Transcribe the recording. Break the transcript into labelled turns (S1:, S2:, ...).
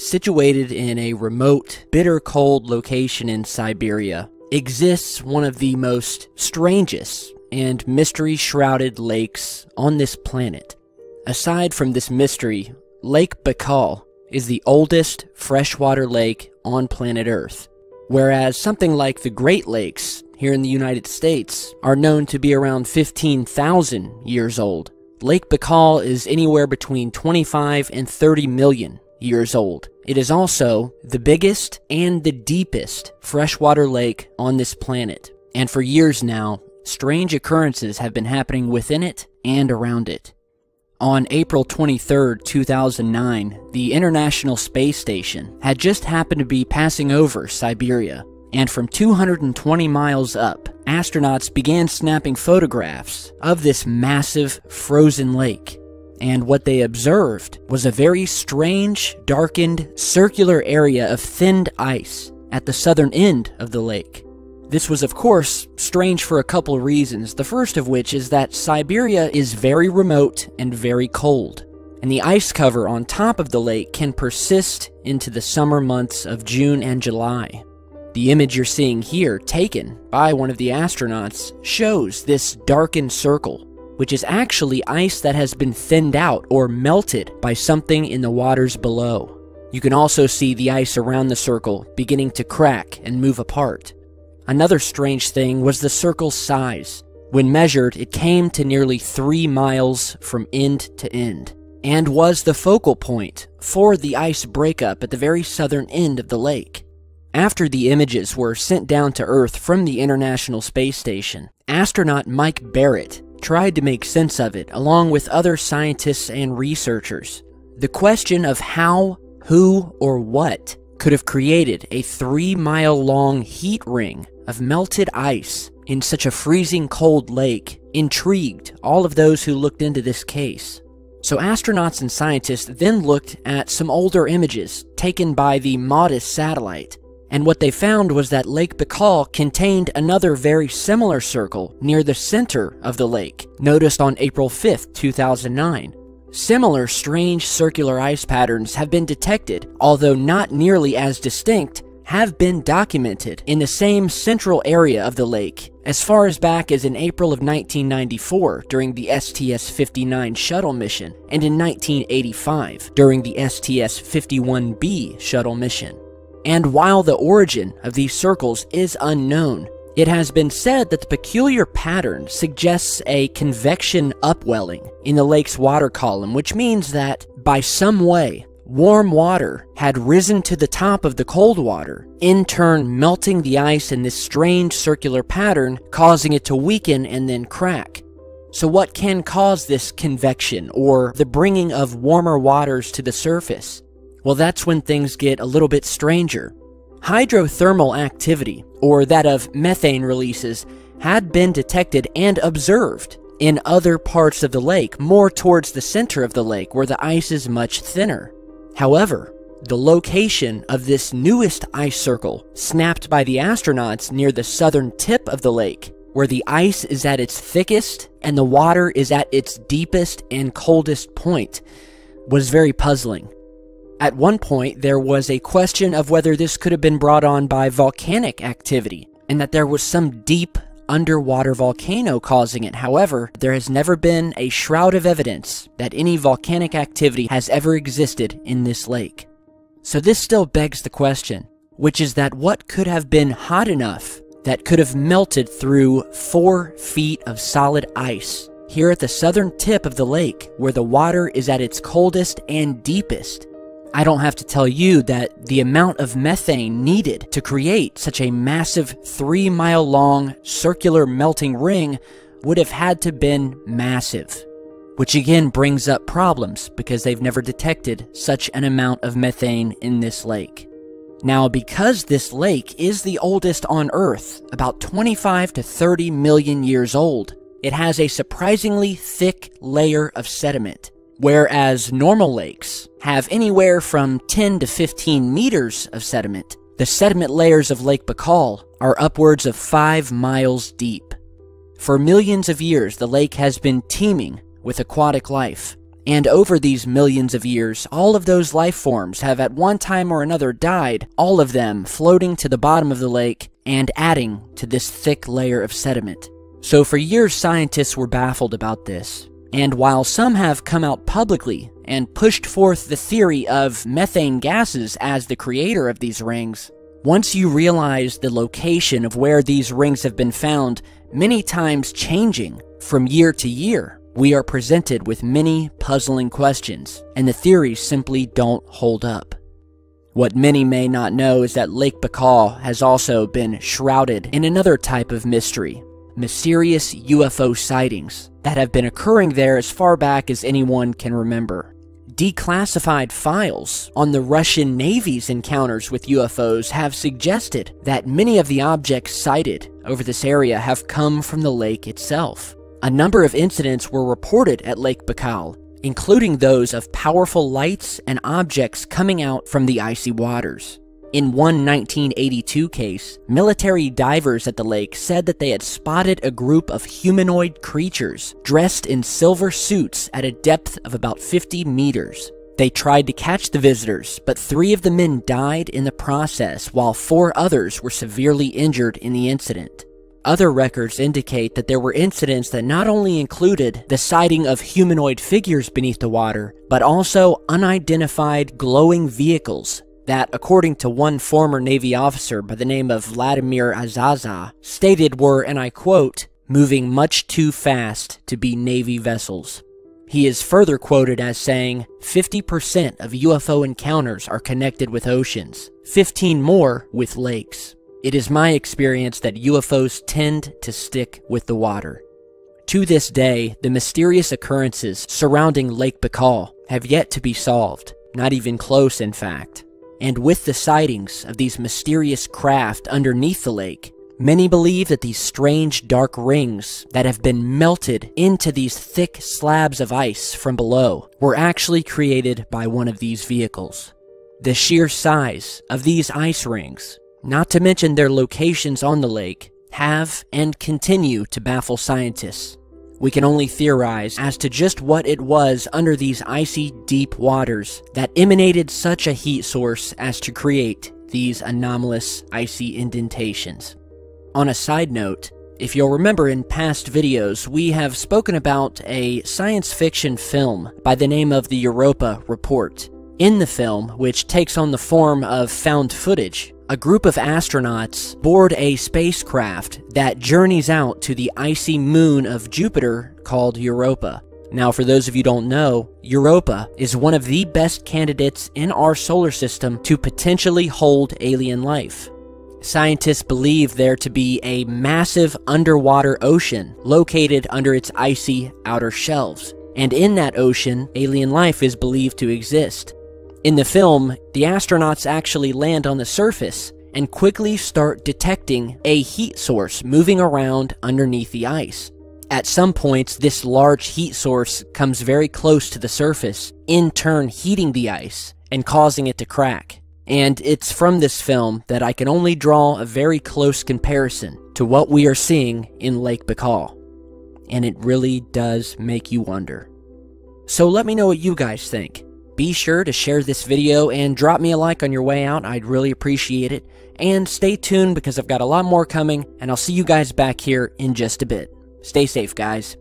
S1: situated in a remote, bitter cold location in Siberia, exists one of the most strangest and mystery-shrouded lakes on this planet. Aside from this mystery, Lake Baikal is the oldest freshwater lake on planet Earth, whereas something like the Great Lakes here in the United States are known to be around 15,000 years old. Lake Baikal is anywhere between 25 and 30 million years old. It is also the biggest and the deepest freshwater lake on this planet, and for years now, strange occurrences have been happening within it and around it. On April 23, 2009, the International Space Station had just happened to be passing over Siberia, and from 220 miles up, astronauts began snapping photographs of this massive frozen lake. And what they observed was a very strange, darkened, circular area of thinned ice at the southern end of the lake. This was, of course, strange for a couple reasons, the first of which is that Siberia is very remote and very cold, and the ice cover on top of the lake can persist into the summer months of June and July. The image you're seeing here, taken by one of the astronauts, shows this darkened circle, which is actually ice that has been thinned out or melted by something in the waters below. You can also see the ice around the circle beginning to crack and move apart. Another strange thing was the circle's size. When measured, it came to nearly 3 miles from end to end, and was the focal point for the ice breakup at the very southern end of the lake. After the images were sent down to Earth from the International Space Station, astronaut Mike Barrett tried to make sense of it along with other scientists and researchers. The question of how, who, or what could have created a 3-mile-long heat ring of melted ice in such a freezing cold lake intrigued all of those who looked into this case. So astronauts and scientists then looked at some older images taken by the MODIS satellite, and what they found was that Lake Baikal contained another very similar circle near the center of the lake, noticed on April 5, 2009. Similar strange circular ice patterns have been detected, although not nearly as distinct, have been documented in the same central area of the lake as far as back as in April of 1994 during the STS-59 shuttle mission, and in 1985 during the STS-51B shuttle mission. And while the origin of these circles is unknown, it has been said that the peculiar pattern suggests a convection upwelling in the lake's water column, which means that, by some way, warm water had risen to the top of the cold water, in turn melting the ice in this strange circular pattern, causing it to weaken and then crack. So what can cause this convection, or the bringing of warmer waters to the surface? Well, that's when things get a little bit stranger. Hydrothermal activity, or that of methane releases, had been detected and observed in other parts of the lake, more towards the center of the lake where the ice is much thinner. However, the location of this newest ice circle, snapped by the astronauts near the southern tip of the lake, where the ice is at its thickest and the water is at its deepest and coldest point, was very puzzling. At one point, there was a question of whether this could have been brought on by volcanic activity, and that there was some deep underwater volcano causing it. However, there has never been a shroud of evidence that any volcanic activity has ever existed in this lake. So this still begs the question, which is that what could have been hot enough that could have melted through 4 feet of solid ice here at the southern tip of the lake, where the water is at its coldest and deepest? I don't have to tell you that the amount of methane needed to create such a massive 3-mile-long circular melting ring would have had to been massive. Which again brings up problems because they've never detected such an amount of methane in this lake. Now, because this lake is the oldest on Earth, about 25 to 30 million years old, it has a surprisingly thick layer of sediment. Whereas normal lakes have anywhere from 10 to 15 meters of sediment, the sediment layers of Lake Baikal are upwards of 5 miles deep. For millions of years, the lake has been teeming with aquatic life, And over these millions of years, all of those life forms have at one time or another died, all of them floating to the bottom of the lake and adding to this thick layer of sediment. So for years, scientists were baffled about this. And while some have come out publicly and pushed forth the theory of methane gases as the creator of these rings, once you realize the location of where these rings have been found, many times changing from year to year, we are presented with many puzzling questions, and the theories simply don't hold up. What many may not know is that Lake Baikal has also been shrouded in another type of mystery, mysterious UFO sightings that have been occurring there as far back as anyone can remember. Declassified files on the Russian Navy's encounters with UFOs have suggested that many of the objects sighted over this area have come from the lake itself. A number of incidents were reported at Lake Baikal, including those of powerful lights and objects coming out from the icy waters. In one 1982 case, military divers at the lake said that they had spotted a group of humanoid creatures dressed in silver suits at a depth of about 50 meters. They tried to catch the visitors, but 3 of the men died in the process, while 4 others were severely injured in the incident. Other records indicate that there were incidents that not only included the sighting of humanoid figures beneath the water, but also unidentified glowing vehicles that, according to one former Navy officer by the name of Vladimir Azaza, stated were, and I quote, moving much too fast to be Navy vessels. He is further quoted as saying, 50% of UFO encounters are connected with oceans, 15 more with lakes. It is my experience that UFOs tend to stick with the water. To this day, the mysterious occurrences surrounding Lake Baikal have yet to be solved, not even close in fact. And with the sightings of these mysterious craft underneath the lake, many believe that these strange dark rings that have been melted into these thick slabs of ice from below were actually created by one of these vehicles. The sheer size of these ice rings, not to mention their locations on the lake, have and continue to baffle scientists. We can only theorize as to just what it was under these icy, deep waters that emanated such a heat source as to create these anomalous, icy indentations. On a side note, if you'll remember in past videos, we have spoken about a science fiction film by the name of the Europa Report. In the film, which takes on the form of found footage, a group of astronauts board a spacecraft that journeys out to the icy moon of Jupiter called Europa. Now, for those of you who don't know, Europa is one of the best candidates in our solar system to potentially hold alien life. Scientists believe there to be a massive underwater ocean located under its icy outer shelves, and in that ocean, alien life is believed to exist. In the film, the astronauts actually land on the surface and quickly start detecting a heat source moving around underneath the ice. At some points, this large heat source comes very close to the surface, in turn heating the ice and causing it to crack. And it's from this film that I can only draw a very close comparison to what we are seeing in Lake Baikal. And it really does make you wonder. So let me know what you guys think. Be sure to share this video and drop me a like on your way out. I'd really appreciate it. And stay tuned because I've got a lot more coming, and I'll see you guys back here in just a bit. Stay safe, guys.